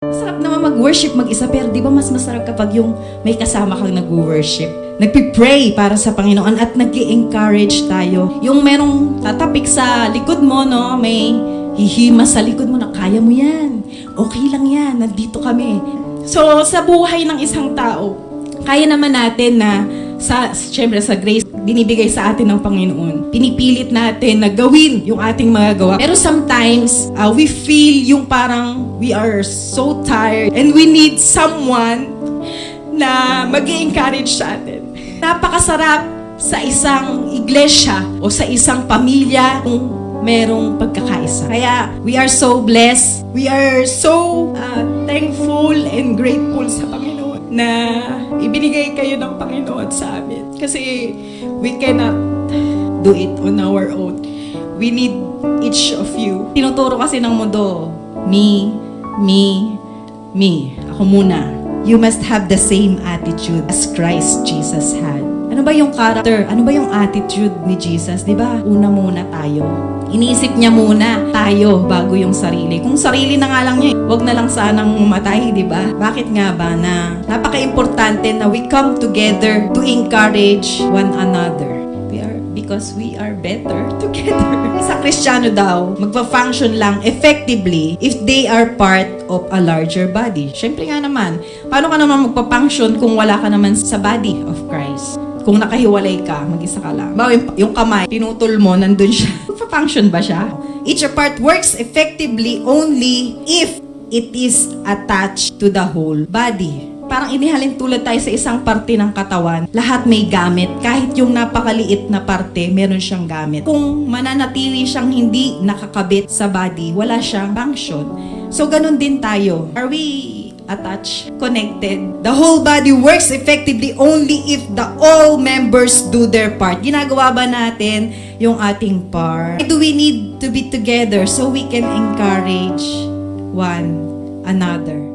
Masarap naman mag-worship mag-isa, pero di ba mas masarap kapag yung may kasama kang nag-worship? Nagpipray para sa Panginoon at nag-i-encourage tayo. Yung merong tatapik sa likod mo, no? May hihima sa likod mo na kaya mo yan. Okay lang yan, nandito kami. So, sa buhay ng isang tao, kaya naman natin na syempre sa grace, binibigay sa atin ng Panginoon. Pinipilit natin na gawin yung ating mga gawa. Pero sometimes, we feel yung parang we are so tired and we need someone na mag-i-encourage sa atin. Napakasarap sa isang iglesia o sa isang pamilya kung merong pagkakaisa. Kaya we are so blessed. We are so thankful and grateful sa Panginoon na ibinigay kayo ng Panginoon sa amin. Kasi we cannot do it on our own. We need each of you. Tinuturo kasi ng mundo, me. Ako muna. You must have the same attitude as Christ Jesus had. Ano ba yung character? Ano ba yung attitude ni Jesus? Di ba? Una muna tayo. Iniisip niya muna tayo bago yung sarili. Kung sarili na nga lang niya, wag na lang sanang mamatay, di ba? Bakit nga ba na napaka-importante na we come together to encourage one another? Because we are better together. Isang Kristiyano daw, magpa-function lang effectively if they are part of a larger body. Siyempre nga naman, paano ka naman magpa-function kung wala ka naman sa body of Christ? Kung nakahiwalay ka, mag-isa ka lang. Bawa yung kamay, pinutol mo, nandun siya. Magpa-function ba siya? Each part works effectively only if it is attached to the whole body. Parang inihalin tulad tayo sa isang parte ng katawan. Lahat may gamit. Kahit yung napakaliit na parte, meron siyang gamit. Kung mananatili siyang hindi nakakabit sa body, wala siyang function. So, ganun din tayo. Are we attached, connected? The whole body works effectively only if all members do their part. Ginagawa ba natin yung ating part? Why do we need to be together so we can encourage one another?